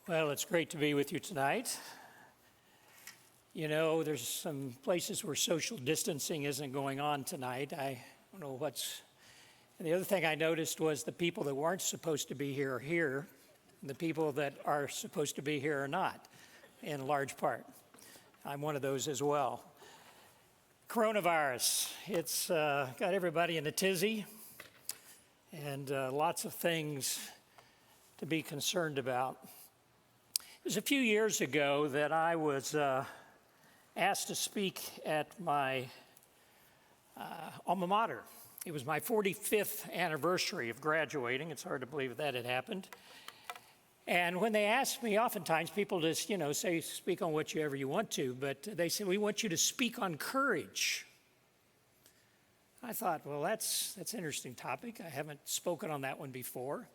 Well, it's great to be with you tonight. You know, there's some places where social distancing isn't going on tonight. I don't know what's. And the other thing I noticed was the people that weren't supposed to be here are here, and the people that are supposed to be here are not, in large part. I'm one of those as well. Coronavirus, it's got everybody in a tizzy, and lots of things to be concerned about. It was a few years ago that I was asked to speak at my alma mater. It was my 45th anniversary of graduating. It's hard to believe that had happened. And when they asked me, oftentimes people just, say, speak on whatever you want to, but they said, we want you to speak on courage. I thought, well, that's an interesting topic. I haven't spoken on that one before.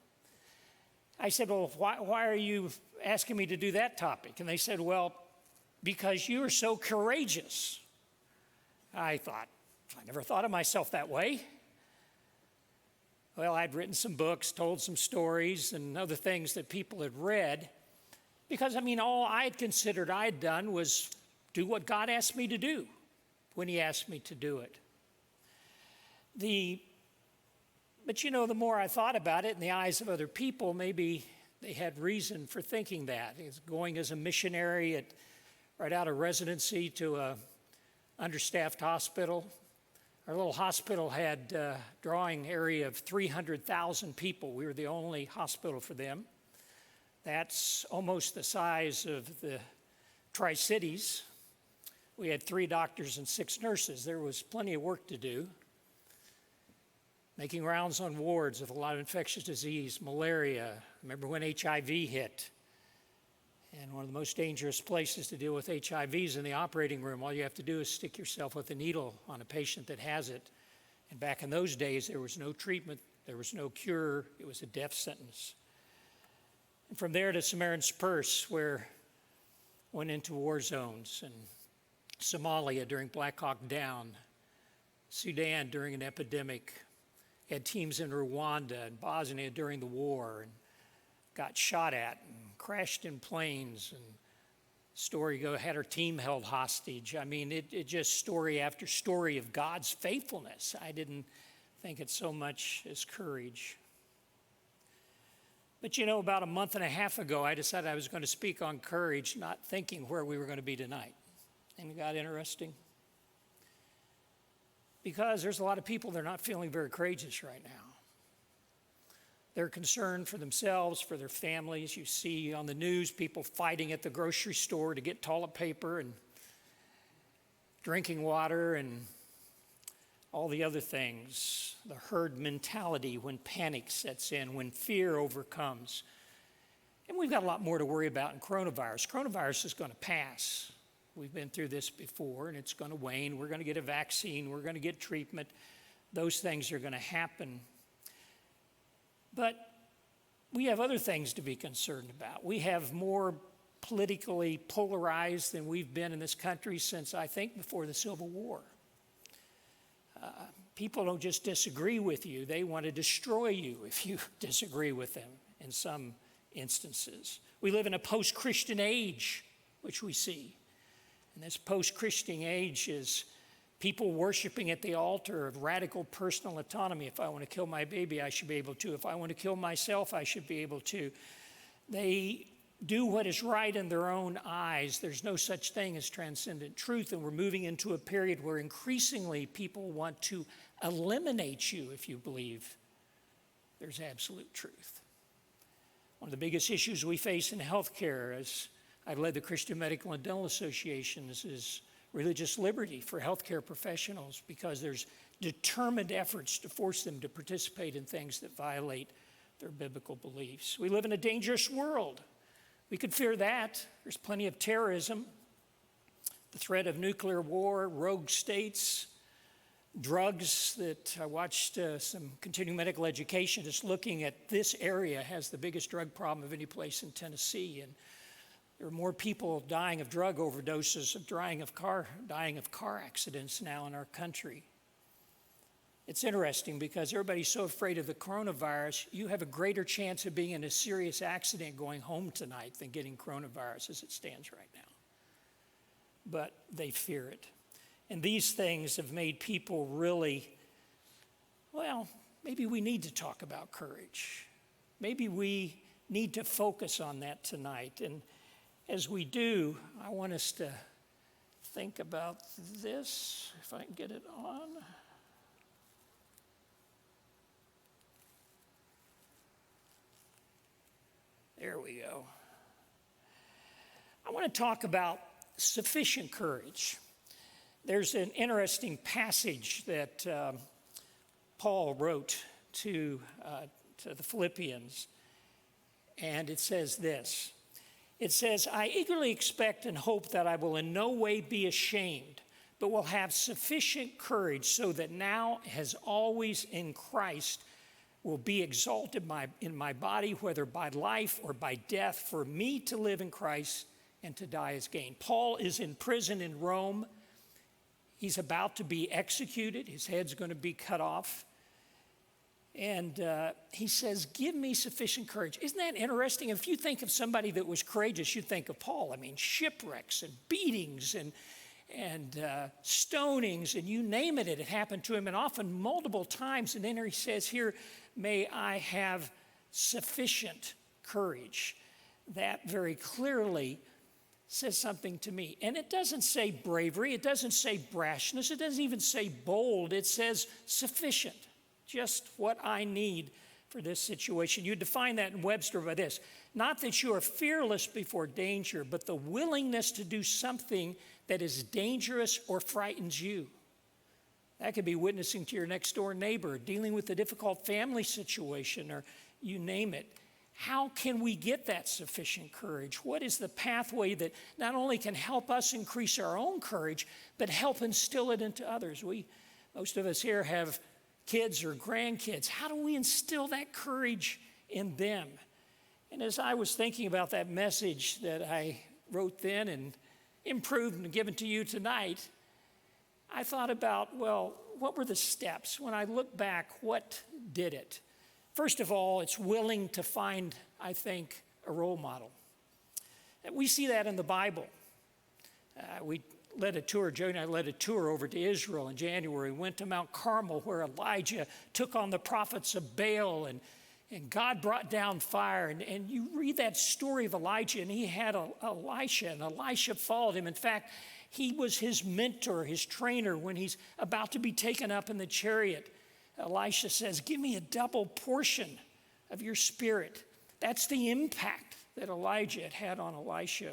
I said, well, why are you asking me to do that topic? And they said, well, because you are so courageous. I thought, I never thought of myself that way. Well, I'd written some books, told some stories and other things that people had read. Because, all I had considered I had done was do what God asked me to do when He asked me to do it. But the more I thought about it in the eyes of other people, maybe they had reason for thinking that. Going as a missionary right out of residency to a understaffed hospital. Our little hospital had a drawing area of 300,000 people. We were the only hospital for them. That's almost the size of the Tri-Cities. We had 3 doctors and 6 nurses. There was plenty of work to do. Making rounds on wards with a lot of infectious disease, malaria. Remember when HIV hit? And one of the most dangerous places to deal with HIV is in the operating room. All you have to do is stick yourself with a needle on a patient that has it. And back in those days, there was no treatment, there was no cure, it was a death sentence. And from there to Samaritan's Purse, where I went into war zones, and Somalia during Black Hawk Down, Sudan during an epidemic, had teams in Rwanda and Bosnia during the war and got shot at and crashed in planes, and had her team held hostage. It just story after story of God's faithfulness. I didn't think it so much as courage. But about a month and a half ago, I decided I was going to speak on courage, not thinking where we were going to be tonight. And it got interesting. Because there's a lot of people that are not feeling very courageous right now. They're concerned for themselves, for their families. You see on the news people fighting at the grocery store to get toilet paper and drinking water and all the other things. The herd mentality when panic sets in, when fear overcomes. And we've got a lot more to worry about in coronavirus. Coronavirus is going to pass. We've been through this before, and it's going to wane. We're going to get a vaccine. We're going to get treatment. Those things are going to happen. But we have other things to be concerned about. We have more politically polarized than we've been in this country since, I think, before the Civil War. People don't just disagree with you. They want to destroy you if you disagree with them in some instances. We live in a post-Christian age, which we see. And this post-Christian age is people worshiping at the altar of radical personal autonomy. If I want to kill my baby, I should be able to. If I want to kill myself, I should be able to. They do what is right in their own eyes. There's no such thing as transcendent truth, and we're moving into a period where increasingly people want to eliminate you if you believe there's absolute truth. One of the biggest issues we face in healthcare, as I've led the Christian Medical and Dental Associations, is religious liberty for healthcare professionals, because there's determined efforts to force them to participate in things that violate their biblical beliefs. We live in a dangerous world. We could fear that. There's plenty of terrorism, the threat of nuclear war, rogue states, drugs that I watched some continuing medical education just looking at this area has the biggest drug problem of any place in Tennessee. And there are more people dying of drug overdoses, dying of car accidents now in our country. It's interesting because everybody's so afraid of the coronavirus, you have a greater chance of being in a serious accident going home tonight than getting coronavirus as it stands right now. But they fear it. And these things have made people really, well, maybe we need to talk about courage. Maybe we need to focus on that tonight. And as we do, I want us to think about this, if I can get it on. There we go. I want to talk about sufficient courage. There's an interesting passage that Paul wrote to the Philippians, and it says this. It says, I eagerly expect and hope that I will in no way be ashamed, but will have sufficient courage so that now, as always in Christ, will be exalted in my body, whether by life or by death, for me to live in Christ and to die as gain. Paul is in prison in Rome. He's about to be executed. His head's going to be cut off. And he says, give me sufficient courage. Isn't that interesting? If you think of somebody that was courageous, you'd think of Paul. I mean, shipwrecks and beatings and stonings and you name it, it happened to him, and often multiple times. And then he says here, may I have sufficient courage. That very clearly says something to me. And it doesn't say bravery, it doesn't say brashness, it doesn't even say bold, it says sufficient, just what I need for this situation. You define that in Webster by this: not that you are fearless before danger, but the willingness to do something that is dangerous or frightens you. That could be witnessing to your next door neighbor, dealing with a difficult family situation, or you name it. How can we get that sufficient courage? What is the pathway that not only can help us increase our own courage, but help instill it into others? Most of us here have kids or grandkids. How do we instill that courage in them? And as I was thinking about that message that I wrote then and improved and given to you tonight, I thought about, well, what were the steps? When I look back, what did it? First of all, it's willing to find, I think, a role model. We see that in the Bible. We led a tour, Joe and I led a tour over to Israel in January. We went to Mount Carmel where Elijah took on the prophets of Baal and God brought down fire. And you read that story of Elijah, and he had Elisha, and Elisha followed him. In fact, he was his mentor, his trainer when he's about to be taken up in the chariot. Elisha says, give me a double portion of your spirit. That's the impact that Elijah had on Elisha.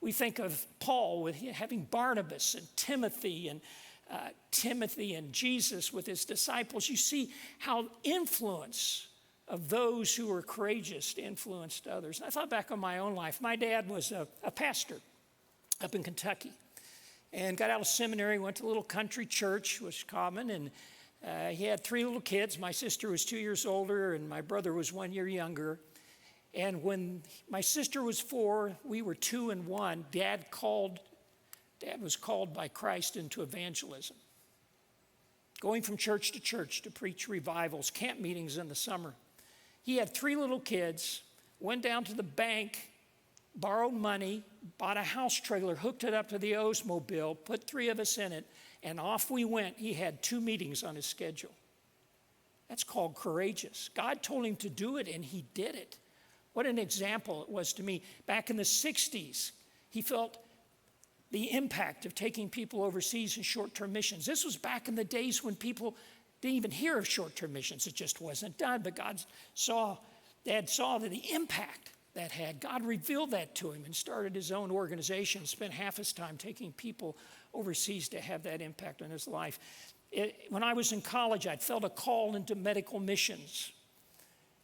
We think of Paul with having Barnabas and Timothy and Jesus with his disciples. You see how influence of those who were courageous influenced others. And I thought back on my own life. My dad was a pastor up in Kentucky and got out of seminary, went to a little country church, was common, and he had 3 little kids. My sister was 2 years older, and my brother was 1 year younger. And when my sister was 4, we were 2 and 1. Dad was called by Christ into evangelism, going from church to preach revivals, camp meetings in the summer. He had 3 little kids, went down to the bank, borrowed money, bought a house trailer, hooked it up to the Oldsmobile, put 3 of us in it, and off we went. He had 2 meetings on his schedule. That's called courageous. God told him to do it, and he did it. What an example it was to me. Back in the 60s, he felt the impact of taking people overseas in short-term missions. This was back in the days when people didn't even hear of short-term missions. It just wasn't done, but Dad saw the impact that had. God revealed that to him and started his own organization, spent half his time taking people overseas to have that impact on his life. When I was in college, I'd felt a call into medical missions.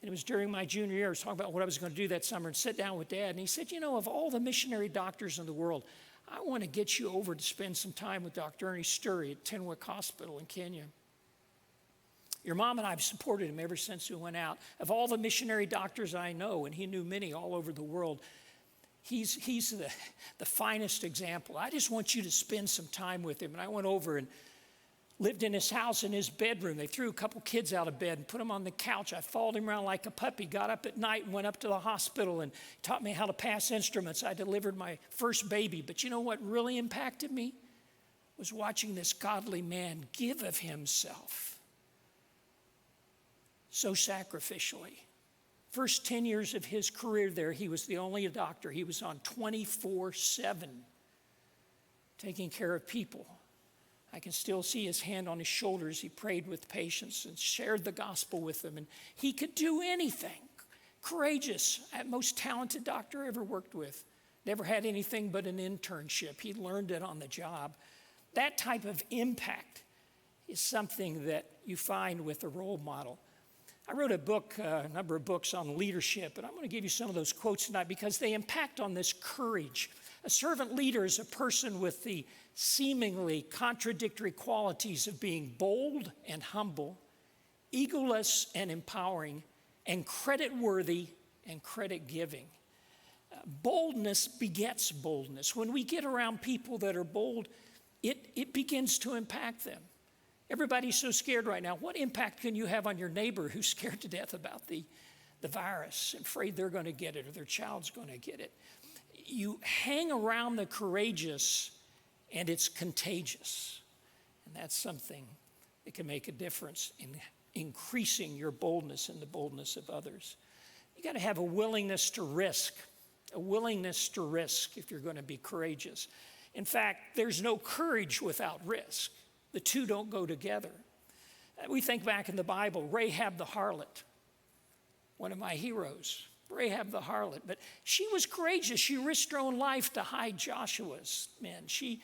And it was during my junior year, I was talking about what I was going to do that summer, and sit down with Dad. And he said, of all the missionary doctors in the world, I want to get you over to spend some time with Dr. Ernie Sturry at Tenwick Hospital in Kenya. Your mom and I have supported him ever since we went out. Of all the missionary doctors I know, and he knew many all over the world, he's the finest example. I just want you to spend some time with him. And I went over and lived in his house in his bedroom. They threw a couple kids out of bed and put him on the couch. I followed him around like a puppy, got up at night and went up to the hospital and taught me how to pass instruments. I delivered my first baby. But you know what really impacted me? Was watching this godly man give of himself so sacrificially. First 10 years of his career there, he was the only doctor. He was on 24/7, taking care of people. I can still see his hand on his shoulders. He prayed with patients and shared the gospel with them. And he could do anything. Courageous, most talented doctor I ever worked with. Never had anything but an internship. He learned it on the job. That type of impact is something that you find with a role model. I wrote a book, a number of books on leadership, and I'm going to give you some of those quotes tonight because they impact on this courage. A servant leader is a person with the seemingly contradictory qualities of being bold and humble, egoless and empowering, and credit-worthy and credit-giving. Boldness begets boldness. When we get around people that are bold, it begins to impact them. Everybody's so scared right now. What impact can you have on your neighbor who's scared to death about the virus, afraid they're going to get it or their child's going to get it? You hang around the courageous, and it's contagious. And that's something that can make a difference in increasing your boldness and the boldness of others. You got to have a willingness to risk if you're going to be courageous. In fact, there's no courage without risk. The two don't go together. We think back in the Bible, Rahab the harlot, one of my heroes, Rahab the harlot. But she was courageous. She risked her own life to hide Joshua's men. She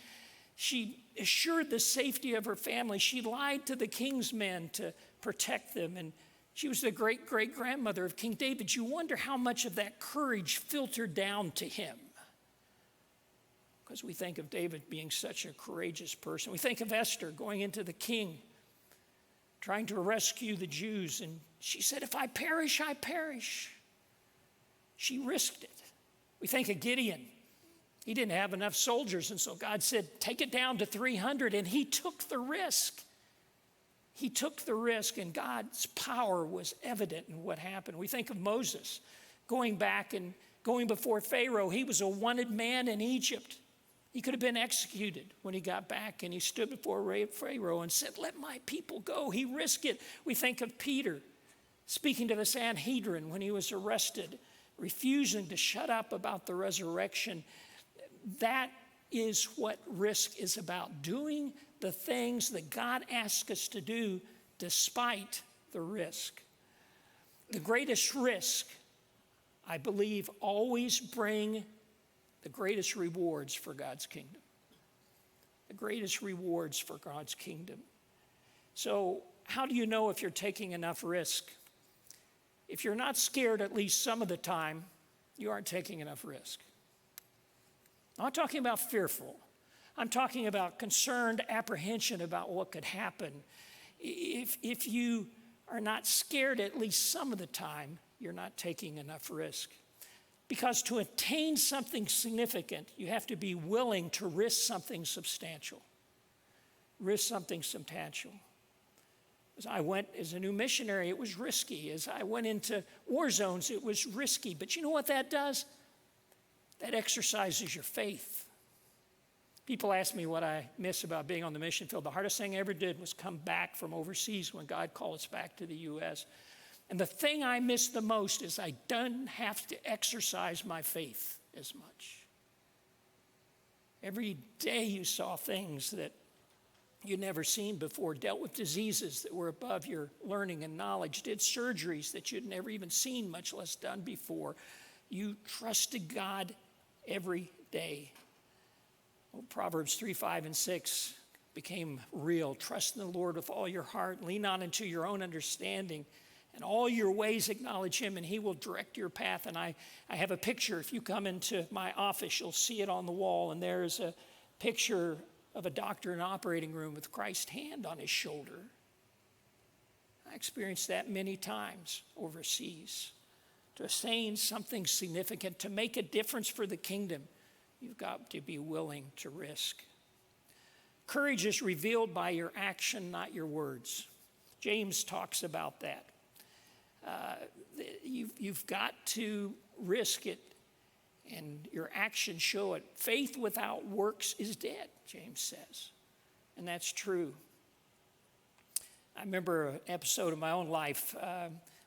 assured the safety of her family. She lied to the king's men to protect them. And she was the great-great-grandmother of King David. You wonder how much of that courage filtered down to him. Because we think of David being such a courageous person. We think of Esther going into the king, trying to rescue the Jews. And she said, if I perish, I perish. She risked it. We think of Gideon. He didn't have enough soldiers, and so God said, take it down to 300, and he took the risk. He took the risk, and God's power was evident in what happened. We think of Moses going back and going before Pharaoh. He was a wanted man in Egypt. He could have been executed when he got back, and he stood before Pharaoh and said, let my people go. He risked it. We think of Peter speaking to the Sanhedrin when he was arrested, refusing to shut up about the resurrection. That is what risk is about, doing the things that God asks us to do despite the risk. The greatest risk, I believe, always bring the greatest rewards for God's kingdom. The greatest rewards for God's kingdom. So how do you know if you're taking enough risk? If you're not scared at least some of the time, you aren't taking enough risk. I'm not talking about fearful. I'm talking about concerned apprehension about what could happen. If you are not scared at least some of the time, you're not taking enough risk. Because to attain something significant, you have to be willing to risk something substantial. Risk something substantial. As I went as a new missionary, it was risky. As I went into war zones, it was risky. But you know what that does? That exercises your faith. People ask me what I miss about being on the mission field. The hardest thing I ever did was come back from overseas when God called us back to the U.S. And the thing I miss the most is I don't have to exercise my faith as much. Every day you saw things that you'd never seen before, dealt with diseases that were above your learning and knowledge, did surgeries that you'd never even seen, much less done before. You trusted God every day. Well, Proverbs 3, 5, and 6 became real. Trust in the Lord with all your heart. Lean not into your own understanding. And all your ways acknowledge him, and he will direct your path. And I have a picture. If you come into my office, you'll see it on the wall. And there's a picture of a doctor in an operating room with Christ's hand on his shoulder. I experienced that many times overseas. To attain something significant, to make a difference for the kingdom, you've got to be willing to risk. Courage is revealed by your action, not your words. James talks about that. You've got to risk it, and your actions show it. Faith without works is dead, James says. And that's true. I remember an episode of my own life.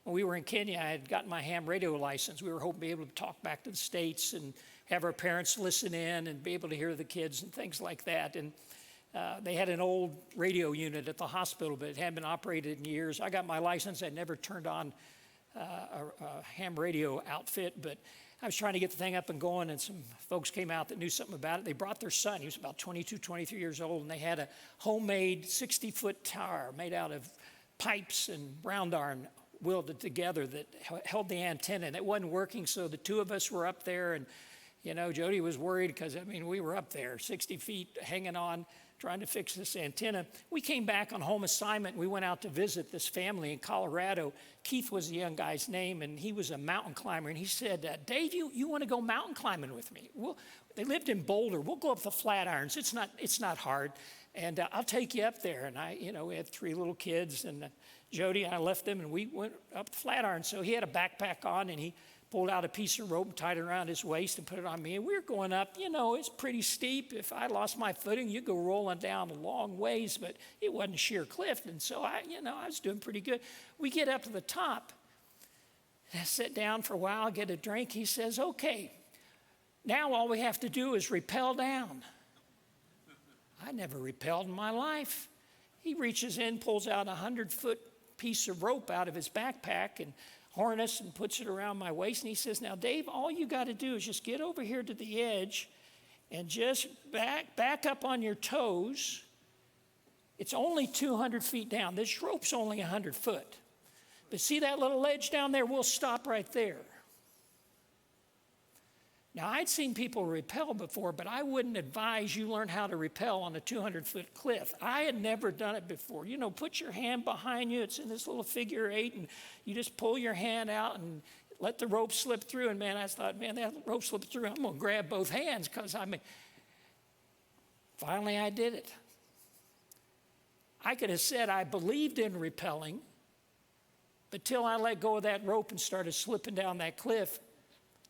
When we were in Kenya, I had gotten my ham radio license. We were hoping to be able to talk back to the States and have our parents listen in and be able to hear the kids and things like that. And they had an old radio unit at the hospital, but it hadn't been operated in years. I got my license. I'd never turned on a ham radio outfit, but I was trying to get the thing up and going, and some folks came out that knew something about it. They brought their son. He was about 22, 23 years old, and they had a homemade 60-foot tower made out of pipes and round iron welded together that held the antenna, and it wasn't working, so the two of us were up there, and, you know, Jody was worried because, we were up there 60 feet hanging on, trying to fix this antenna. We came back on home assignment. We went out to visit this family in Colorado. Keith was the young guy's name, and he was a mountain climber. And he said, Dave, you want to go mountain climbing with me? They lived in Boulder. We'll go up the Flatirons. It's not hard. And I'll take you up there. And we had 3 little kids, and Jody and I left them, and we went up the Flatiron. So he had a backpack on, and he pulled out a piece of rope and tied it around his waist and put it on me. And we were going up, it's pretty steep. If I lost my footing, you'd go rolling down a long ways, but it wasn't a sheer cliff. And so I was doing pretty good. We get up to the top. I sit down for a while, get a drink. He says, okay, now all we have to do is rappel down. I never rappelled in my life. He reaches in, pulls out a 100-foot piece of rope out of his backpack and harness and puts it around my waist. And he says, now, Dave, all you got to do is just get over here to the edge and just back up on your toes. It's only 200 feet down. This rope's only 100 foot. But see that little ledge down there? We'll stop right there. Now, I'd seen people rappel before, but I wouldn't advise you learn how to rappel on a 200-foot cliff. I had never done it before. Put your hand behind you. It's in this little figure 8, and you just pull your hand out and let the rope slip through. And, I thought, that rope slipped through. I'm going to grab both hands because, finally I did it. I could have said I believed in rappelling, but till I let go of that rope and started slipping down that cliff,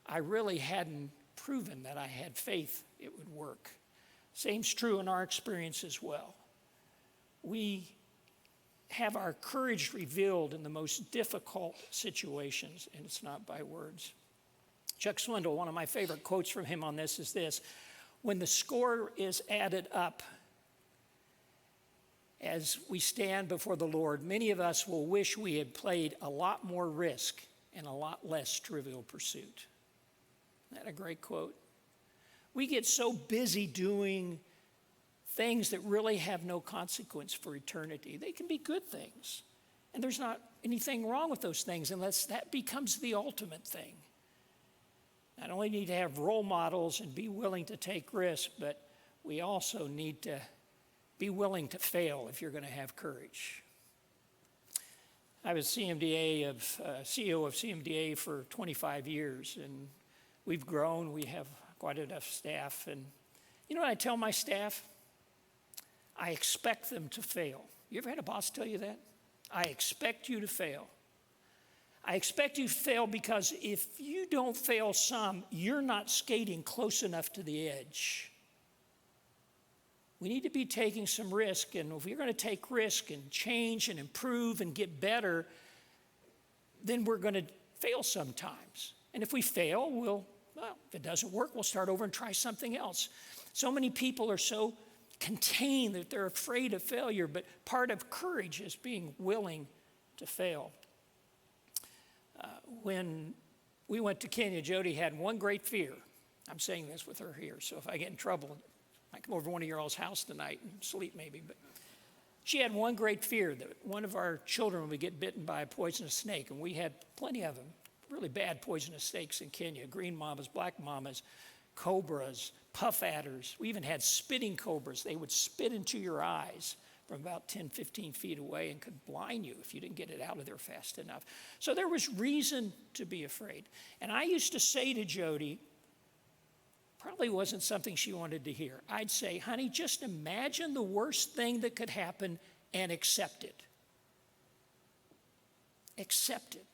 I really hadn't proven that I had faith it would work. Same's true in our experience as well. We have our courage revealed in the most difficult situations, and it's not by words. Chuck Swindoll, one of my favorite quotes from him on this is this: when the score is added up, as we stand before the Lord, many of us will wish we had played a lot more risk and a lot less trivial pursuit. Isn't that a great quote? We get so busy doing things that really have no consequence for eternity. They can be good things, and there's not anything wrong with those things unless that becomes the ultimate thing. Not only need to have role models and be willing to take risks, but we also need to be willing to fail if you're going to have courage. I was CEO of CMDA for 25 years, and we've grown. We have quite enough staff. And you know what I tell my staff? I expect them to fail. You ever had a boss tell you that? I expect you to fail. I expect you to fail because if you don't fail some, you're not skating close enough to the edge. We need to be taking some risk, and if you're going to take risk and change and improve and get better, then we're going to fail sometimes. And if we fail, if it doesn't work, we'll start over and try something else. So many people are so contained that they're afraid of failure, but part of courage is being willing to fail. When we went to Kenya, Jody had one great fear. I'm saying this with her here, so if I get in trouble, I come over to one of your all's house tonight and sleep maybe. But she had one great fear, that one of our children would get bitten by a poisonous snake, and we had plenty of them. Really bad poisonous snakes in Kenya, green mamas, black mamas, cobras, puff adders. We even had spitting cobras. They would spit into your eyes from about 10, 15 feet away and could blind you if you didn't get it out of there fast enough. So there was reason to be afraid. And I used to say to Jody, probably wasn't something she wanted to hear. I'd say, honey, just imagine the worst thing that could happen and accept it. Accept it.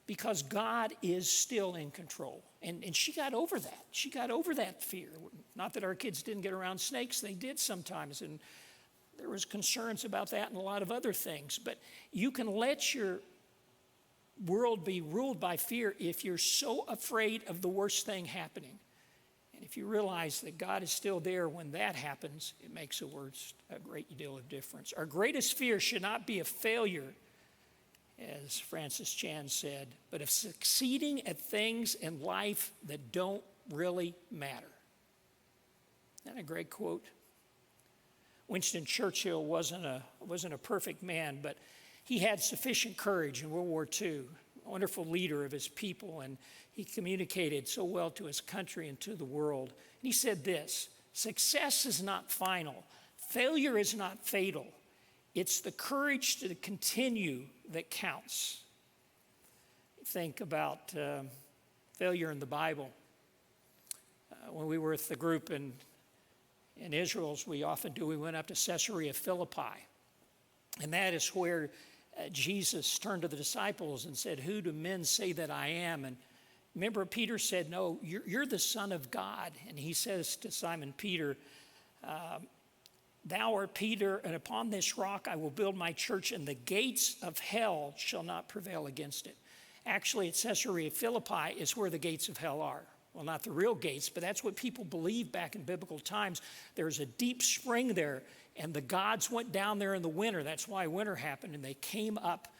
Because God is still in control. And she got over that. She got over that fear. Not that our kids didn't get around snakes. They did sometimes. And there was concerns about that and a lot of other things. But you can let your world be ruled by fear if you're so afraid of the worst thing happening. And if you realize that God is still there when that happens, it makes a great deal of difference. Our greatest fear should not be a failure, as Francis Chan said, but of succeeding at things in life that don't really matter. Isn't that a great quote? Winston Churchill wasn't a perfect man, but he had sufficient courage in World War II, a wonderful leader of his people, and he communicated so well to his country and to the world. And he said this: success is not final. Failure is not fatal. It's the courage to continue that counts. Think about failure in the Bible. When we were with the group in Israel, as we often do, we went up to Caesarea Philippi. And that is where Jesus turned to the disciples and said, "Who do men say that I am?" And remember, Peter said, "No, you're the Son of God." And he says to Simon Peter, "Thou art Peter, and upon this rock I will build my church, and the gates of hell shall not prevail against it." Actually, at Caesarea Philippi is where the gates of hell are. Well, not the real gates, but that's what people believed back in biblical times. There's a deep spring there, and the gods went down there in the winter. That's why winter happened, and they came up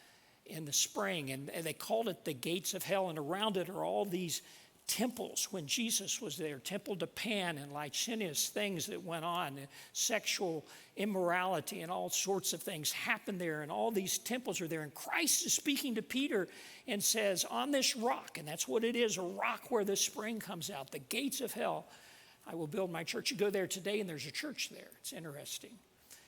in the spring, and they called it the gates of hell, and around it are all these temples when Jesus was there, temple to Pan and licentious things that went on, sexual immorality and all sorts of things happened there, and all these temples are there. And Christ is speaking to Peter and says, on this rock, and that's what it is, a rock where the spring comes out, the gates of hell, I will build my church. You go there today and there's a church there. It's interesting.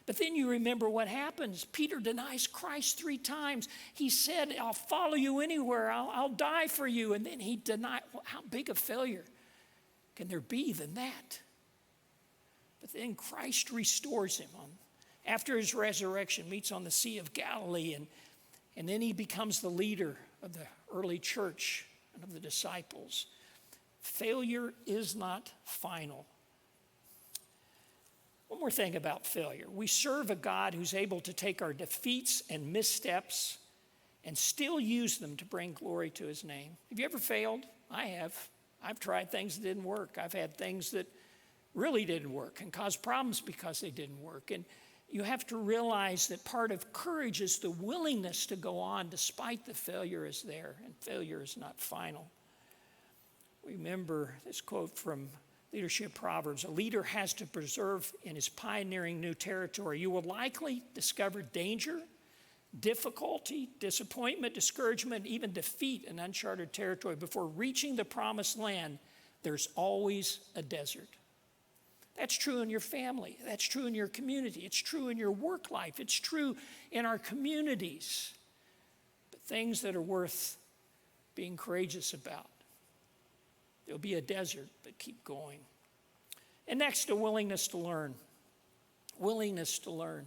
But then you remember what happens. Peter denies Christ 3 times. He said, I'll follow you anywhere. I'll die for you. And then he denied. Well, how big a failure can there be than that? But then Christ restores him after his resurrection, meets on the Sea of Galilee, and then he becomes the leader of the early church and of the disciples. Failure is not final. One more thing about failure. We serve a God who's able to take our defeats and missteps and still use them to bring glory to his name. Have you ever failed? I have. I've tried things that didn't work. I've had things that really didn't work and caused problems because they didn't work. And you have to realize that part of courage is the willingness to go on despite the failure is there, and failure is not final. Remember this quote from Leadership Proverbs: a leader has to preserve in his pioneering new territory. You will likely discover danger, difficulty, disappointment, discouragement, even defeat in uncharted territory. Before reaching the promised land, there's always a desert. That's true in your family. That's true in your community. It's true in your work life. It's true in our communities. But things that are worth being courageous about, there'll be a desert, but keep going. And next, a willingness to learn. Willingness to learn.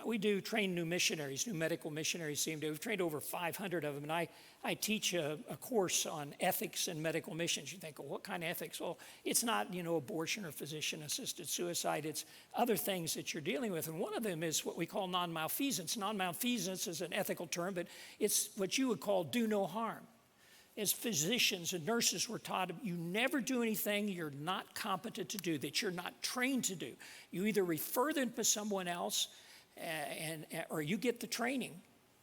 We do train new missionaries, new medical missionaries. We've trained over 500 of them, and I teach a course on ethics in medical missions. You think, well, what kind of ethics? Well, it's not, abortion or physician-assisted suicide. It's other things that you're dealing with, and one of them is what we call non-malfeasance. Non-malfeasance is an ethical term, but it's what you would call do no harm. As physicians and nurses were taught, you never do anything you're not competent to do, that you're not trained to do. You either refer them to someone else, or you get the training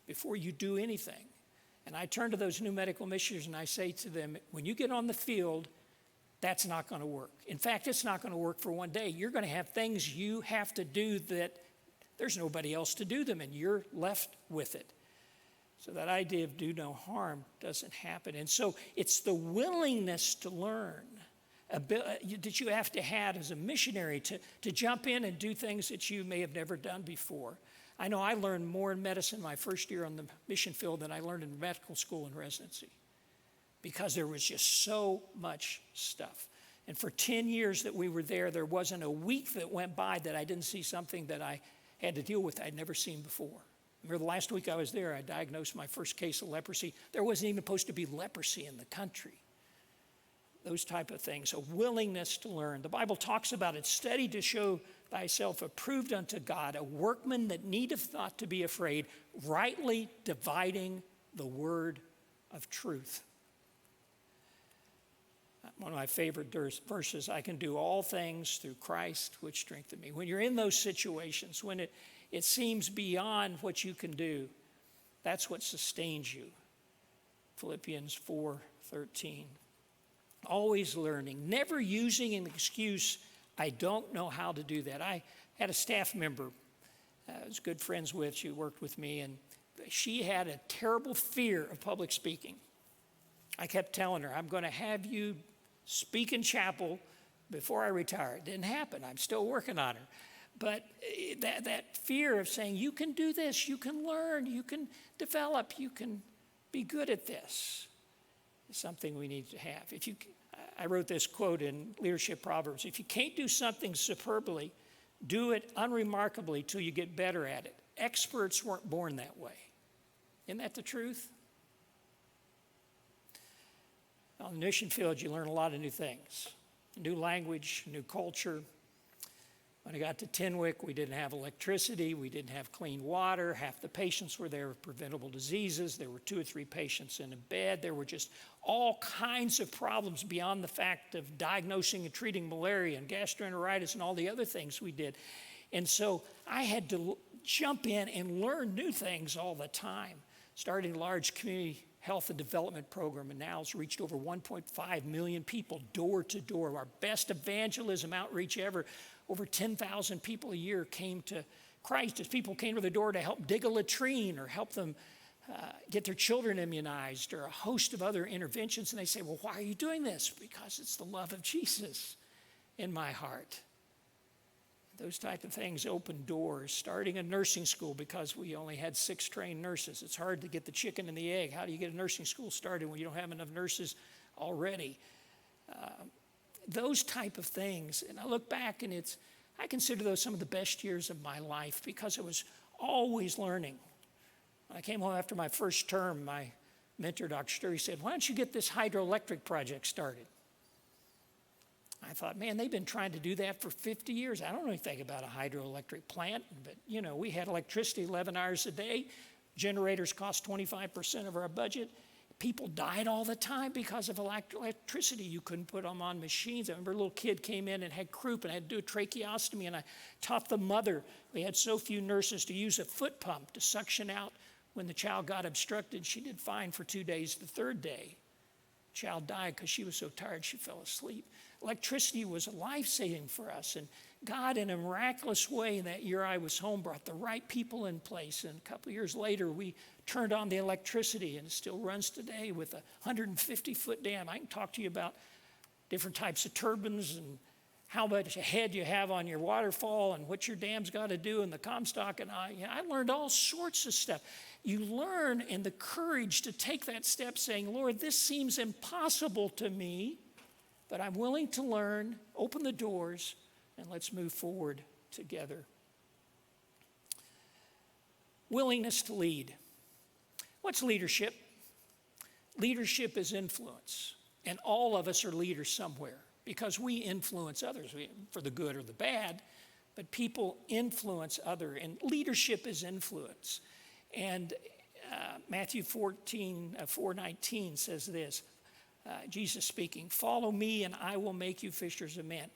before you do anything. And I turn to those new medical missionaries and I say to them, when you get on the field, that's not going to work. In fact, it's not going to work for one day. You're going to have things you have to do that there's nobody else to do them, and you're left with it. So that idea of do no harm doesn't happen. And so it's the willingness to learn that you have to have as a missionary to jump in and do things that you may have never done before. I know I learned more in medicine my first year on the mission field than I learned in medical school and residency. because there was just so much stuff. And for 10 years that we were there, there wasn't a week that went by that I didn't see something that I had to deal with I'd never seen before. Remember the last week I was there, I diagnosed my first case of leprosy. There wasn't even supposed to be leprosy in the country. Those type of things, a willingness to learn. The Bible talks about it, study to show thyself approved unto God, a workman that needeth not to be afraid, rightly dividing the word of truth. One of my favorite verses, I can do all things through Christ which strengthen me. When you're in those situations, when it seems beyond what you can do, that's what sustains you. Philippians 4:13. Always learning, never using an excuse, I don't know how to do that. I had a staff member I was good friends with, she worked with me, and she had a terrible fear of public speaking. I kept telling her, I'm going to have you speak in chapel before I retire. It didn't happen. I'm still working on her. But that fear of saying, you can do this, you can learn, you can develop, you can be good at this, is something we need to have. I wrote this quote in Leadership Proverbs, if you can't do something superbly, do it unremarkably till you get better at it. Experts weren't born that way. Isn't that the truth? On the mission field, you learn a lot of new things. New language, new culture. When I got to Tenwick, we didn't have electricity, we didn't have clean water, half the patients were there with preventable diseases, there were 2 or 3 patients in a bed, there were just all kinds of problems beyond the fact of diagnosing and treating malaria and gastroenteritis and all the other things we did. And so I had to jump in and learn new things all the time, starting a large community health and development program, and now it's reached over 1.5 million people door to door, our best evangelism outreach ever. Over 10,000 people a year came to Christ as people came to the door to help dig a latrine or help them get their children immunized or a host of other interventions. And they say, well, why are you doing this? Because it's the love of Jesus in my heart. Those type of things open doors. Starting a nursing school because we only had 6 trained nurses. It's hard to get the chicken and the egg. How do you get a nursing school started when you don't have enough nurses already? Those type of things. And I look back and I consider those some of the best years of my life because I was always learning. When I came home after my first term, my mentor, Dr. Sturry, said, why don't you get this hydroelectric project started? I thought, man, they've been trying to do that for 50 years. I don't know anything about a hydroelectric plant, but, we had electricity 11 hours a day. Generators cost 25% of our budget. People died all the time because of electricity. You couldn't put them on machines. I remember a little kid came in and had croup and I had to do a tracheostomy, and I taught the mother, we had so few nurses, to use a foot pump to suction out when the child got obstructed. She did fine for 2 days. The 3rd day, the child died because she was so tired she fell asleep. Electricity was life-saving for us, and God, in a miraculous way, in that year I was home, brought the right people in place, and a couple of years later, we turned on the electricity, and it still runs today with a 150-foot dam. I can talk to you about different types of turbines and how much head you have on your waterfall and what your dam's got to do and the Comstock, and I learned all sorts of stuff. You learn in the courage to take that step saying, Lord, this seems impossible to me, but I'm willing to learn, open the doors, and let's move forward together. Willingness to lead. What's leadership? Leadership is influence, and all of us are leaders somewhere because we influence others for the good or the bad, but people influence others, and leadership is influence. And Matthew 4:19 says this, Jesus speaking, follow me and I will make you fishers of men.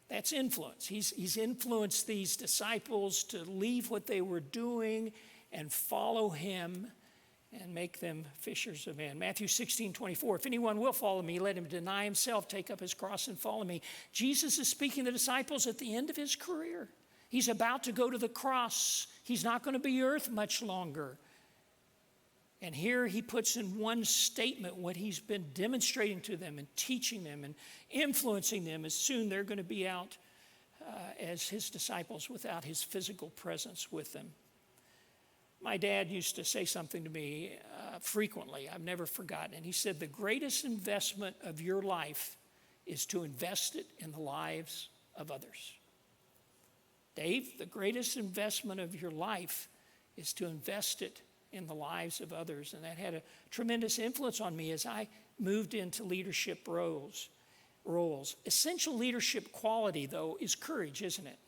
That's influence. He's influenced these disciples to leave what they were doing and follow him and make them fishers of men. Matthew 16:24, if anyone will follow me, let him deny himself, take up his cross and follow me. Jesus is speaking to the disciples at the end of his career. He's about to go to the cross. He's not going to be earth much longer. And here he puts in one statement what he's been demonstrating to them and teaching them and influencing them, as soon they're going to be out as his disciples without his physical presence with them. My dad used to say something to me frequently, I've never forgotten, and he said, the greatest investment of your life is to invest it in the lives of others. Dave, the greatest investment of your life is to invest it in the lives of others. And that had a tremendous influence on me as I moved into leadership roles. Essential leadership quality, though, is courage, isn't it?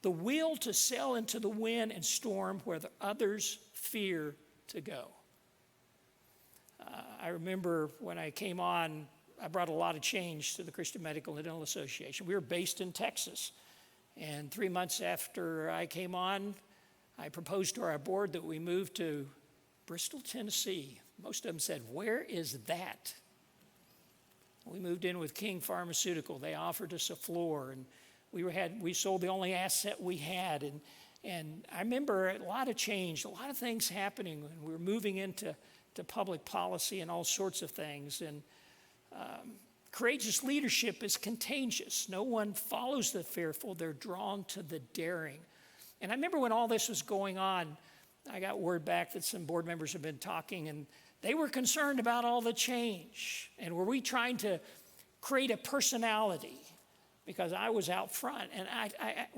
The will to sail into the wind and storm where the others fear to go. I remember when I came on, I brought a lot of change to the Christian Medical and Dental Association. We were based in Texas. And 3 months after I came on, I proposed to our board that we move to Bristol, Tennessee. Most of them said, where is that? We moved in with King Pharmaceutical. They offered us a floor, and we sold the only asset we had. And I remember a lot of change, a lot of things happening when we were moving into public policy and all sorts of things. And courageous leadership is contagious. No one follows the fearful. They're drawn to the daring. And I remember when all this was going on, I got word back that some board members have been talking, and they were concerned about all the change. And were we trying to create a personality? Because I was out front. And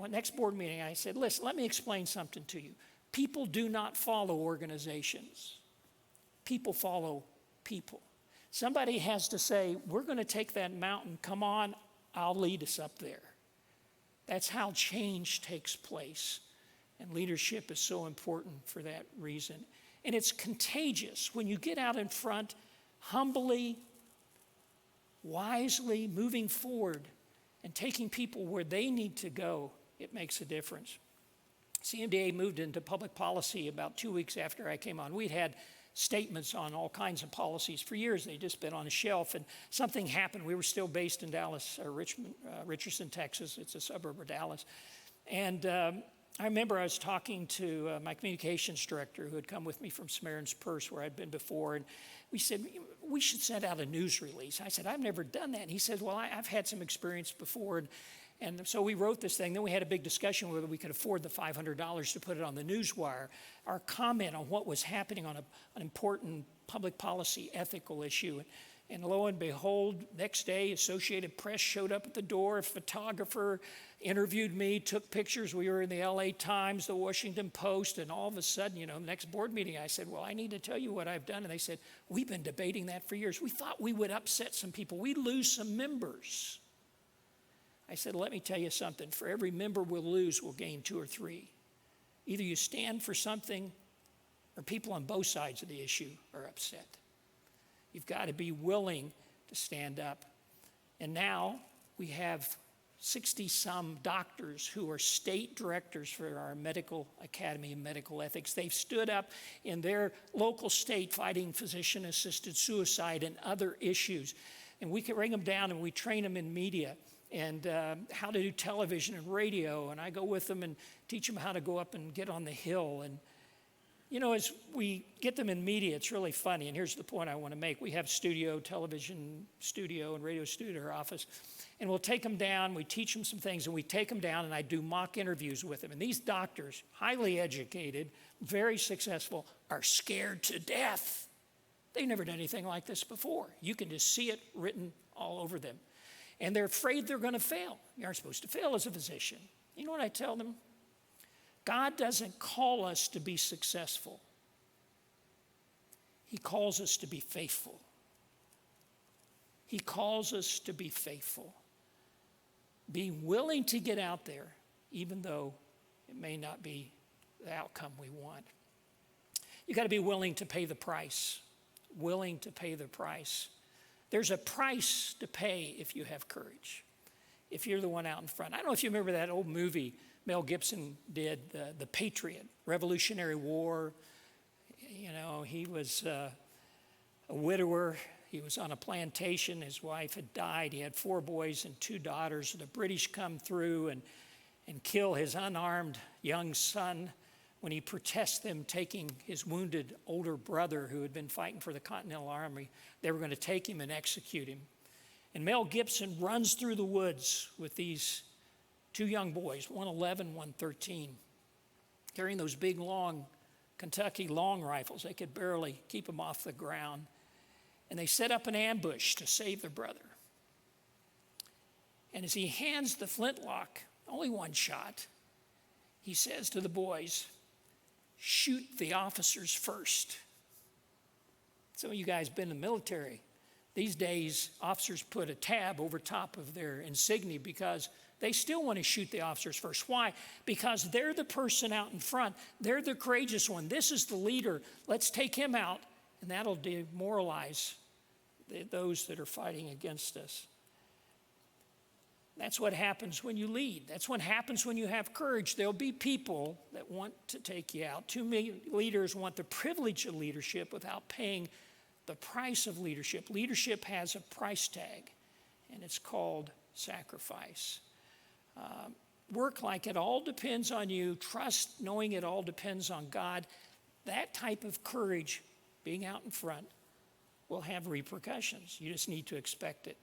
next board meeting, I said, listen, let me explain something to you. People do not follow organizations. People follow people. Somebody has to say, we're going to take that mountain. Come on, I'll lead us up there. That's how change takes place. And leadership is so important for that reason. And it's contagious when you get out in front, humbly, wisely moving forward and taking people where they need to go. It makes a difference. CMDA moved into public policy about 2 weeks after I came on. We'd had statements on all kinds of policies for years. They'd just been on a shelf, and something happened. We were still based in Dallas, or Richardson, Texas. It's a suburb of Dallas. And I remember I was talking to my communications director who had come with me from Samaritan's Purse, where I'd been before, and we said, we should send out a news release. I said, I've never done that. And he said, well, I've had some experience before. And so we wrote this thing. Then we had a big discussion whether we could afford the $500 to put it on the newswire. Our comment on what was happening on an important public policy ethical issue. And lo and behold, next day, Associated Press showed up at the door. A photographer interviewed me, took pictures. We were in the LA Times, the Washington Post, and all of a sudden, next board meeting, I said, well, I need to tell you what I've done. And they said, we've been debating that for years. We thought we would upset some people. We'd lose some members. I said, let me tell you something. For every member we'll lose, we'll gain 2 or 3. Either you stand for something, or people on both sides of the issue are upset. You've got to be willing to stand up. And now we have 60-some doctors who are state directors for our medical academy and medical ethics. They've stood up in their local state fighting physician-assisted suicide and other issues. And we can bring them down and we train them in media and how to do television and radio. And I go with them and teach them how to go up and get on the Hill. And as we get them in media, it's really funny. And here's the point I want to make. We have television studio and radio studio in our office. And we'll take them down, we teach them some things, and we take them down, and I do mock interviews with them. And these doctors, highly educated, very successful, are scared to death. They've never done anything like this before. You can just see it written all over them. And they're afraid they're going to fail. You aren't supposed to fail as a physician. You know what I tell them? God doesn't call us to be successful. He calls us to be faithful. He calls us to be faithful. Being willing to get out there, even though it may not be the outcome we want. You've got to be willing to pay the price. Willing to pay the price. There's a price to pay if you have courage. If you're the one out in front. I don't know if you remember that old movie Mel Gibson did, The Patriot, Revolutionary War. He was a widower. He was on a plantation. His wife had died. He had 4 boys and 2 daughters. The British come through and kill his unarmed young son when he protests them taking his wounded older brother who had been fighting for the Continental Army. They were going to take him and execute him. And Mel Gibson runs through the woods with these 2 young boys, one 11, one 13, carrying those big, long Kentucky long rifles. They could barely keep them off the ground. And they set up an ambush to save their brother. And as he hands the flintlock, only one shot, he says to the boys, shoot the officers first. Some of you guys have been in the military. These days, officers put a tab over top of their insignia because they still want to shoot the officers first. Why? Because they're the person out in front. They're the courageous one. This is the leader. Let's take him out, and that'll demoralize those that are fighting against us. That's what happens when you lead. That's what happens when you have courage. There'll be people that want to take you out. Too many leaders want the privilege of leadership without paying the price of leadership. Leadership has a price tag, and it's called sacrifice. Work like it all depends on you. Trust knowing it all depends on God. That type of courage, being out in front, will have repercussions. You just need to expect it.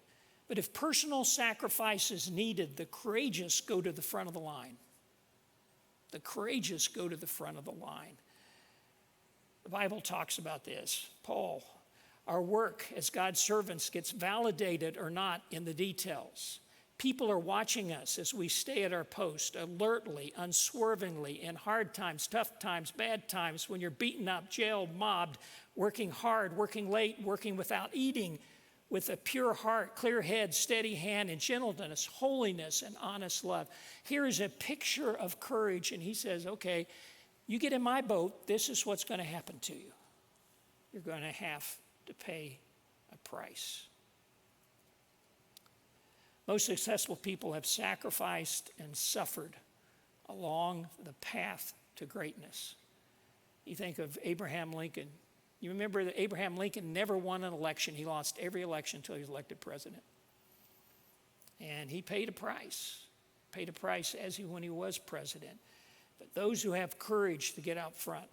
But if personal sacrifice is needed, the courageous go to the front of the line. The courageous go to the front of the line. The Bible talks about this. Paul, our work as God's servants gets validated or not in the details. People are watching us as we stay at our post, alertly, unswervingly, in hard times, tough times, bad times, when you're beaten up, jailed, mobbed, working hard, working late, working without eating, with a pure heart, clear head, steady hand, and gentleness, holiness, and honest love. Here is a picture of courage, and he says, okay, you get in my boat, this is what's going to happen to you. You're going to have to pay a price. Most successful people have sacrificed and suffered along the path to greatness. You think of Abraham Lincoln. You remember that Abraham Lincoln never won an election. He lost every election until he was elected president. And he paid a price when he was president. But those who have courage to get out front,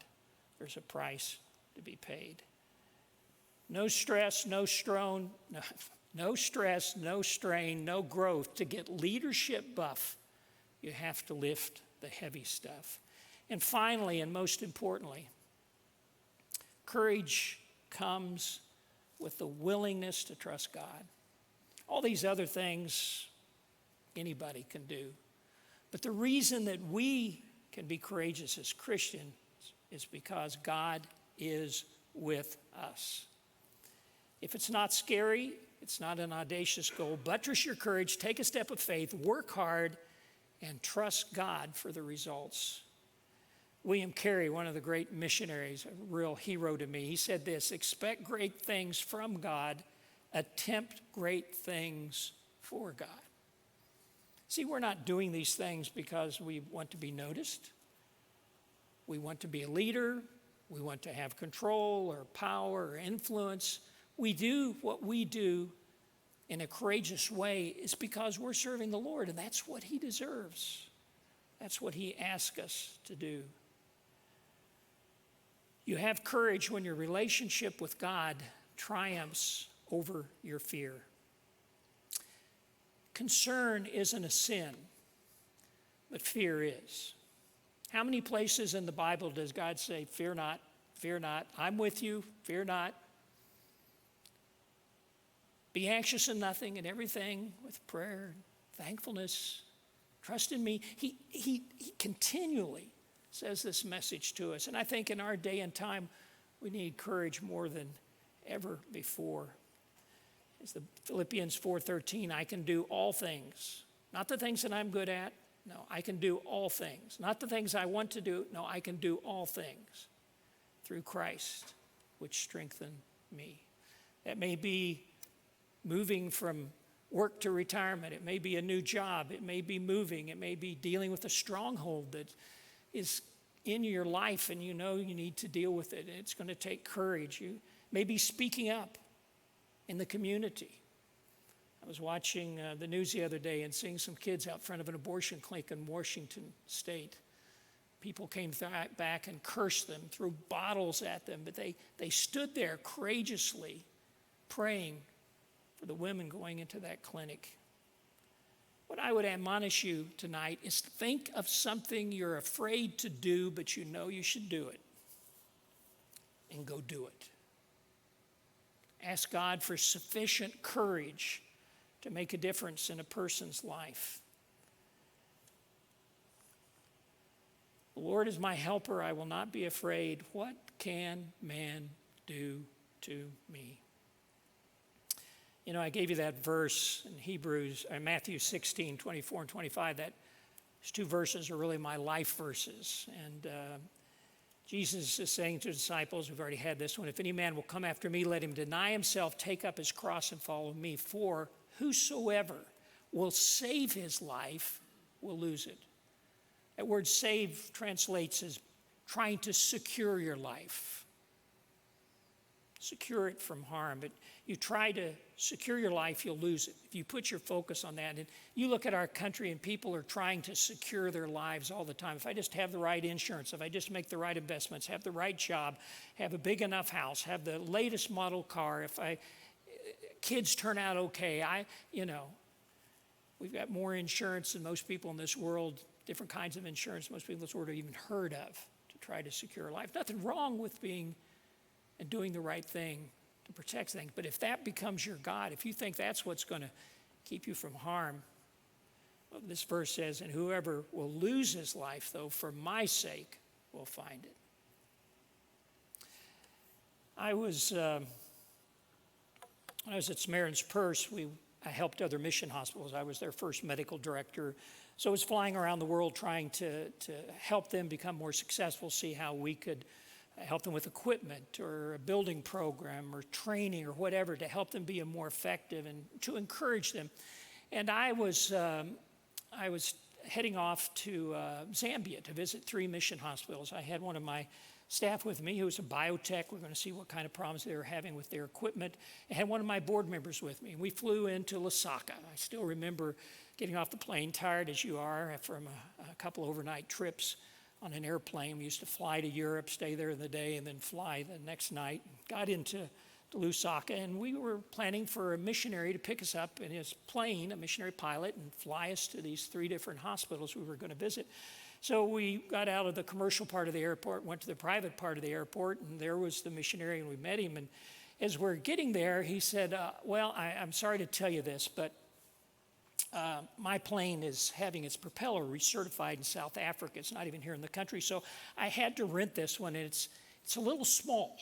there's a price to be paid. No stress, no strain, no growth. To get leadership buff, you have to lift the heavy stuff. And finally, and most importantly, courage comes with the willingness to trust God. All these other things anybody can do. But the reason that we can be courageous as Christians is because God is with us. If it's not scary, it's not an audacious goal, buttress your courage, take a step of faith, work hard, and trust God for the results. William Carey, one of the great missionaries, a real hero to me, he said this: expect great things from God, attempt great things for God. See, we're not doing these things because we want to be noticed. We want to be a leader. We want to have control or power or influence. We do what we do in a courageous way is because we're serving the Lord, and that's what He deserves. That's what He asks us to do. You have courage when your relationship with God triumphs over your fear. Concern isn't a sin, but fear is. How many places in the Bible does God say, fear not, I'm with you, fear not? Be anxious in nothing, and everything with prayer, thankfulness, trust in me. He continually says this message to us. And I think in our day and time, we need courage more than ever before. As the Philippians 4:13, I can do all things. Not the things that I'm good at. No, I can do all things. Not the things I want to do. No, I can do all things through Christ, which strengthen me. That may be moving from work to retirement. It may be a new job. It may be moving. It may be dealing with a stronghold that is in your life and you know you need to deal with it. It's going to take courage. You may be speaking up in the community. I was watching the news the other day and seeing some kids out front of an abortion clinic in Washington State. People came back and cursed them, threw bottles at them, but they stood there courageously praying for the women going into that clinic. What I would admonish you tonight is think of something you're afraid to do, but you know you should do it. and go do it. Ask God for sufficient courage to make a difference in a person's life. The Lord is my helper, I will not be afraid. What can man do to me? You know, I gave you that verse in Matthew 16, 24 and 25. Those two verses are really my life verses. And Jesus is saying to the disciples, we've already had this one, if any man will come after me, let him deny himself, take up his cross and follow me. For whosoever will save his life will lose it. That word save translates as trying to secure your life. Secure it from harm. But you try to secure your life, you'll lose it. If you put your focus on that, and you look at our country and people are trying to secure their lives all the time. If I just have the right insurance, if I just make the right investments, have the right job, have a big enough house, have the latest model car, if kids turn out okay, we've got more insurance than most people in this world, different kinds of insurance most people in this world have even heard of to try to secure life. Nothing wrong with being and doing the right thing to protect things. But if that becomes your God, if you think that's what's going to keep you from harm, well, this verse says, and whoever will lose his life, though, for my sake, will find it. When I was at Samaritan's Purse, I helped other mission hospitals. I was their first medical director. So I was flying around the world trying to help them become more successful, see how we could help them with equipment or a building program or training or whatever to help them be more effective and to encourage them. And I was heading off to Zambia to visit 3 mission hospitals. I had one of my staff with me who was a biotech. We're going to see what kind of problems they were having with their equipment. I had one of my board members with me. We flew into Lusaka. I still remember getting off the plane, tired as you are from a couple overnight trips on an airplane. We used to fly to Europe, stay there in the day, and then fly the next night. Got into Lusaka, and we were planning for a missionary to pick us up in his plane, a missionary pilot, and fly us to these 3 different hospitals we were going to visit. So we got out of the commercial part of the airport, went to the private part of the airport, and there was the missionary, and we met him. And as we're getting there, he said, I'm sorry to tell you this, but my plane is having its propeller recertified in South Africa. It's not even here in the country. So I had to rent this one, and it's a little small.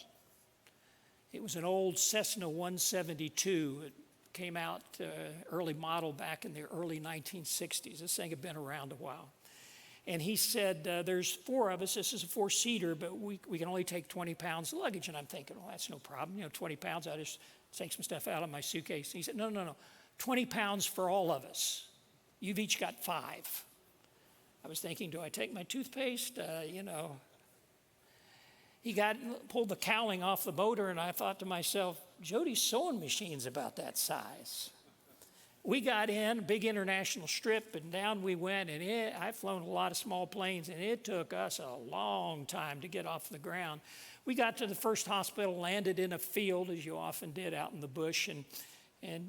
It was an old Cessna 172. It came out early model back in the early 1960s. This thing had been around a while. And he said, there's 4 of us. This is a 4-seater, but we can only take 20 pounds of luggage. And I'm thinking, well, that's no problem. 20 pounds, I just take some stuff out of my suitcase. And he said, no. 20 pounds for all of us. You've each got 5. I was thinking, do I take my toothpaste? He pulled the cowling off the motor, and I thought to myself, Jody's sewing machine's about that size. We got in, big international strip, and down we went, and I've flown a lot of small planes, and it took us a long time to get off the ground. We got to the first hospital, landed in a field, as you often did out in the bush, and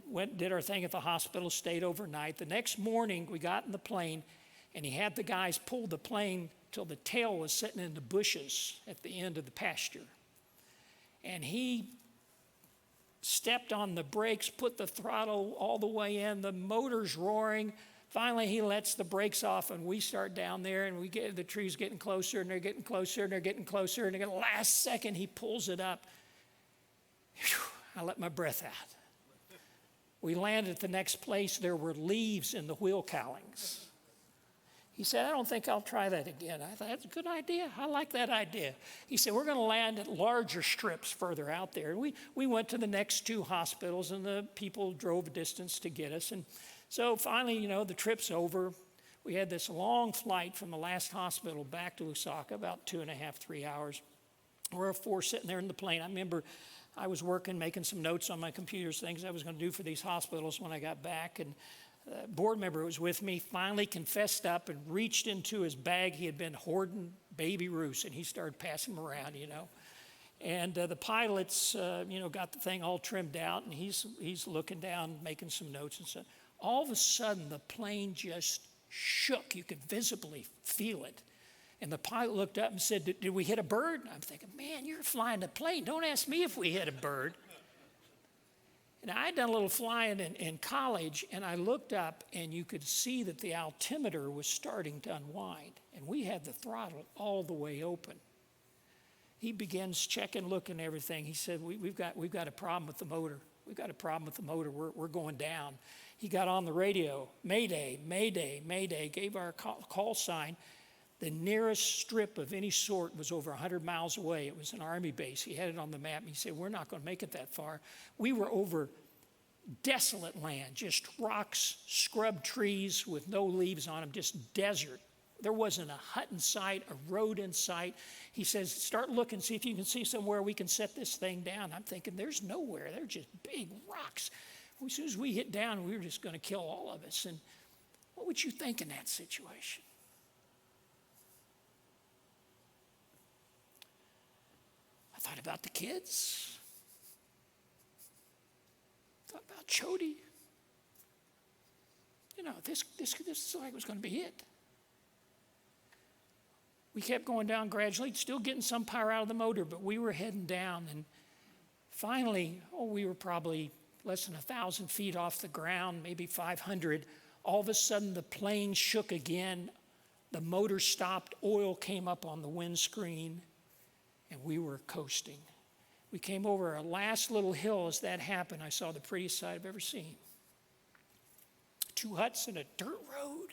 went did our thing at the hospital, stayed overnight. The next morning, we got in the plane, and he had the guys pull the plane till the tail was sitting in the bushes at the end of the pasture. And he stepped on the brakes, put the throttle all the way in, the motor's roaring. Finally, he lets the brakes off, and we start down there, and the tree's getting closer, and they're getting closer, and they're getting closer, and at the last second, he pulls it up. Whew, I let my breath out. We landed at the next place. There were leaves in the wheel cowlings. He said, I don't think I'll try that again. I thought, that's a good idea. I like that idea. He said, we're going to land at larger strips further out there. And we went to the next 2 hospitals, and the people drove a distance to get us. And so finally, the trip's over. We had this long flight from the last hospital back to Lusaka, about 2.5, 3 hours. We're 4 sitting there in the plane. I remember I was working, making some notes on my computers, things I was going to do for these hospitals when I got back. And a board member who was with me finally confessed up and reached into his bag. He had been hoarding Baby Ruths, and he started passing them around, And the pilots, got the thing all trimmed out, and he's looking down, making some notes and stuff. All of a sudden, the plane just shook. You could visibly feel it. And the pilot looked up and said, did we hit a bird? And I'm thinking, man, you're flying a plane. Don't ask me if we hit a bird. And I'd done a little flying in college, and I looked up, and you could see that the altimeter was starting to unwind, and we had the throttle all the way open. He begins checking, looking, everything. He said, we've got a problem with the motor. We've got a problem with the motor. We're going down. He got on the radio, Mayday, Mayday, Mayday, gave our call sign. The nearest strip of any sort was over 100 miles away. It was an Army base. He had it on the map, and he said, we're not going to make it that far. We were over desolate land, just rocks, scrub trees with no leaves on them, just desert. There wasn't a hut in sight, a road in sight. He says, start looking, see if you can see somewhere we can set this thing down. I'm thinking, there's nowhere. They're just big rocks. As soon as we hit down, we were just going to kill all of us. And what would you think in that situation? I thought about the kids. I thought about Chody. You know, this is like it was going to be it. We kept going down gradually, still getting some power out of the motor, but we were heading down. And finally, we were probably less than 1,000 feet off the ground, maybe 500. All of a sudden, the plane shook again. The motor stopped. Oil came up on the windscreen, and we were coasting. We came over our last little hill. As that happened, I saw the prettiest sight I've ever seen. 2 huts and a dirt road.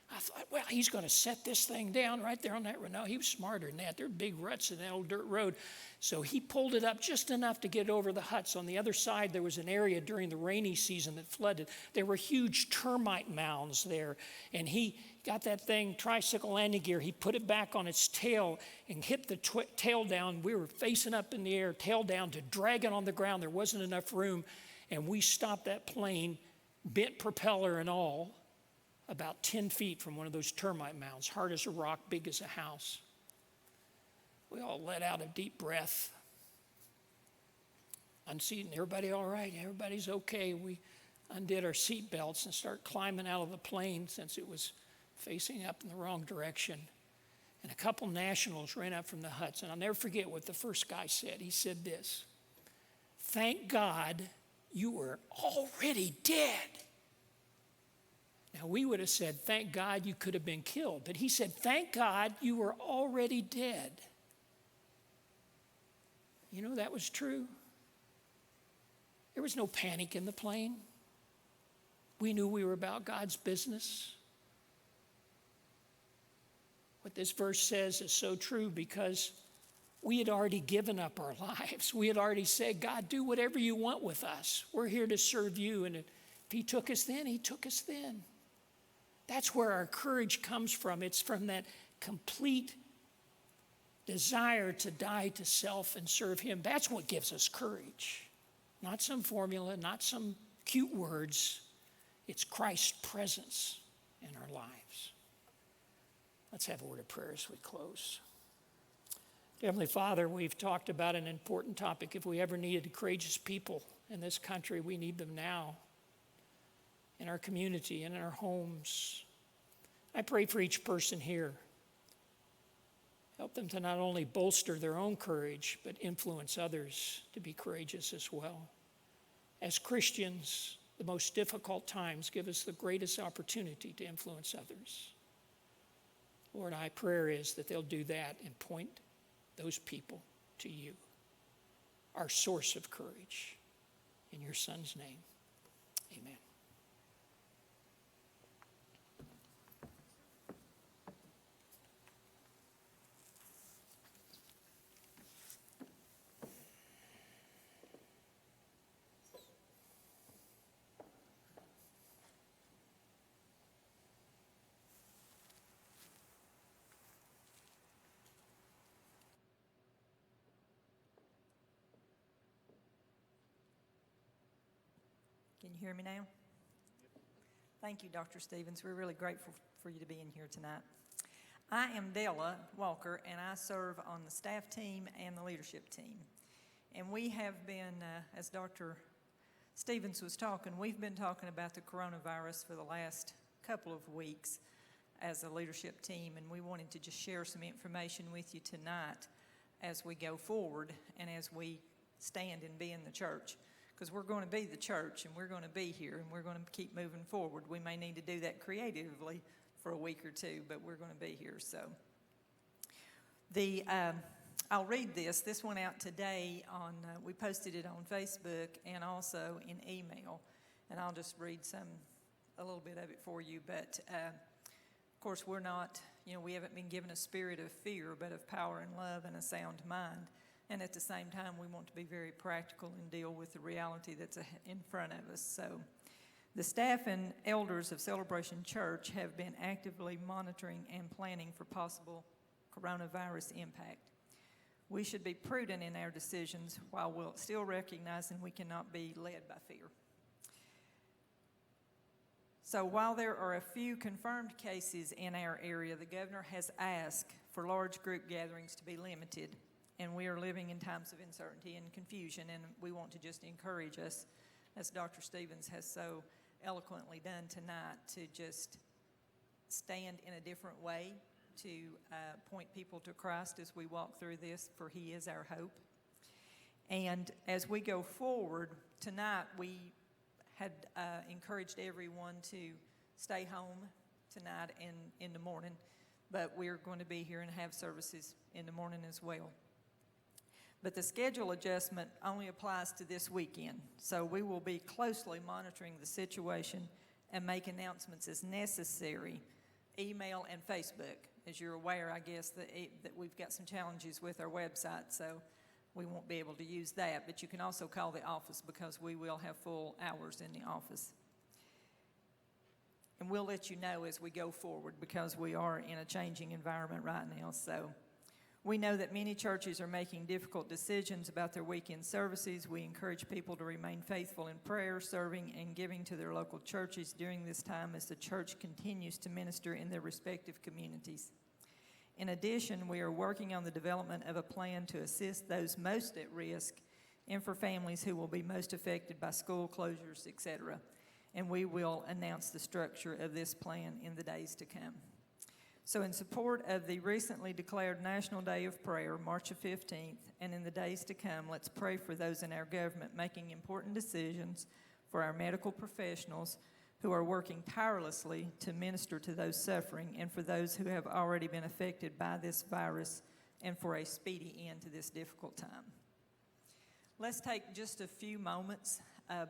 I thought, well, he's going to set this thing down right there on that road. No, he was smarter than that. There are big ruts in that old dirt road. So he pulled it up just enough to get over the huts. On the other side, there was an area during the rainy season that flooded. There were huge termite mounds there. And he got that thing, tricycle landing gear. He put it back on its tail and hit the tail down. We were facing up in the air, tail down, to drag it on the ground. There wasn't enough room. And we stopped that plane, bent propeller and all, about 10 feet from one of those termite mounds, hard as a rock, big as a house. We all let out a deep breath. Unseating, everybody all right? Everybody's okay. We undid our seat belts and started climbing out of the plane since it was facing up in the wrong direction. And a couple nationals ran up from the huts, and I'll never forget what the first guy said. He said this, "Thank God you were already dead." Now, we would have said, thank God you could have been killed. But he said, thank God you were already dead. You know, that was true. There was no panic in the plane. We knew we were about God's business. What this verse says is so true because we had already given up our lives. We had already said, God, do whatever you want with us. We're here to serve you. And if he took us then, he took us then. That's where our courage comes from. It's from that complete desire to die to self and serve him. That's what gives us courage. Not some formula, not some cute words. It's Christ's presence in our lives. Let's have a word of prayer as we close. Heavenly Father, we've talked about an important topic. If we ever needed courageous people in this country, we need them now. In our community and in our homes. I pray for each person here. Help them to not only bolster their own courage, but influence others to be courageous as well. As Christians, the most difficult times give us the greatest opportunity to influence others. Lord, my prayer is that they'll do that and point those people to you, our source of courage. In your Son's name, amen. Can you hear me now? Thank you, Dr. Stevens. We're really grateful for you to be in here tonight. I am Della Walker, and I serve on the staff team and the leadership team. And we have been, as Dr. Stevens was talking, we've been talking about the coronavirus for the last couple of weeks. as a leadership team, and we wanted to just share some information with you tonight as we go forward and as we stand and be in the church. Because we're going to be the church, and we're going to be here, and we're going to keep moving forward. We may need to do that creatively for a week or two, but we're going to be here. So I'll read this. This went out today on, we posted it on Facebook and also in email. And I'll just read a little bit of it for you. But of course, we're not, we haven't been given a spirit of fear, but of power and love and a sound mind. And at the same time, we want to be very practical and deal with the reality that's in front of us. So the staff and elders of Celebration Church have been actively monitoring and planning for possible coronavirus impact. We should be prudent in our decisions while we'll still recognizing we cannot be led by fear. So while there are a few confirmed cases in our area, the governor has asked for large group gatherings to be limited. And we are living in times of uncertainty and confusion, and we want to just encourage us, as Dr. Stevens has so eloquently done tonight, to just stand in a different way, to point people to Christ as we walk through this, for He is our hope. And as we go forward, tonight we had encouraged everyone to stay home tonight and in the morning, but we're going to be here and have services in the morning as well. But the schedule adjustment only applies to this weekend, so we will be closely monitoring the situation and make announcements as necessary, email and Facebook. As you're aware, I guess, that we've got some challenges with our website, so we won't be able to use that. But you can also call the office because we will have full hours in the office. And we'll let you know as we go forward because we are in a changing environment right now, so. We know that many churches are making difficult decisions about their weekend services. We encourage people to remain faithful in prayer, serving, and giving to their local churches during this time as the church continues to minister in their respective communities. In addition, we are working on the development of a plan to assist those most at risk and for families who will be most affected by school closures, etc. And we will announce the structure of this plan in the days to come. So in support of the recently declared National Day of Prayer, March the 15th, and in the days to come, let's pray for those in our government making important decisions, for our medical professionals who are working tirelessly to minister to those suffering, and for those who have already been affected by this virus, and for a speedy end to this difficult time. Let's take just a few moments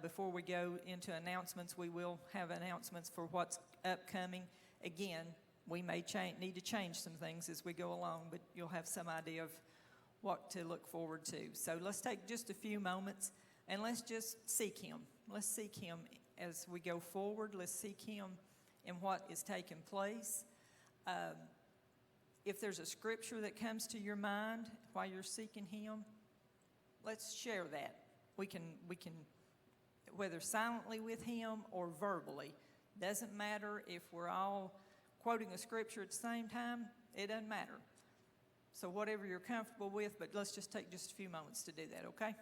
before we go into announcements. We will have announcements for what's upcoming. Again, we may need to change some things as we go along, but you'll have some idea of what to look forward to. So let's take just a few moments and let's just seek Him. Let's seek Him as we go forward. Let's seek Him in what is taking place. If there's a scripture that comes to your mind while you're seeking Him, let's share that. We can, whether silently with Him or verbally. Doesn't matter if we're all quoting a scripture at the same time, it doesn't matter. So whatever you're comfortable with, but let's just take just a few moments to do that, okay?